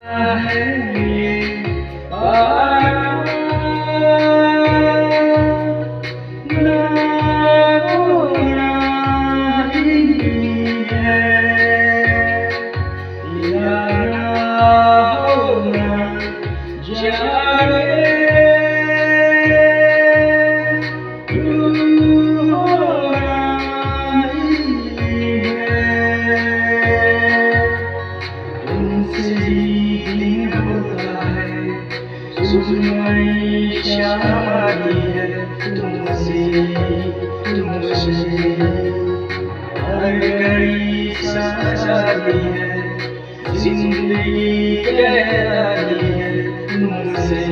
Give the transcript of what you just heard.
है ये पाया ना होना ही है, या ना होना जाने तू होना ही है। तुमसे ही होता है सुनवाई शादी है, तुमसे हर घड़ी साथी है, जिंदगी कहलाती है तुमसे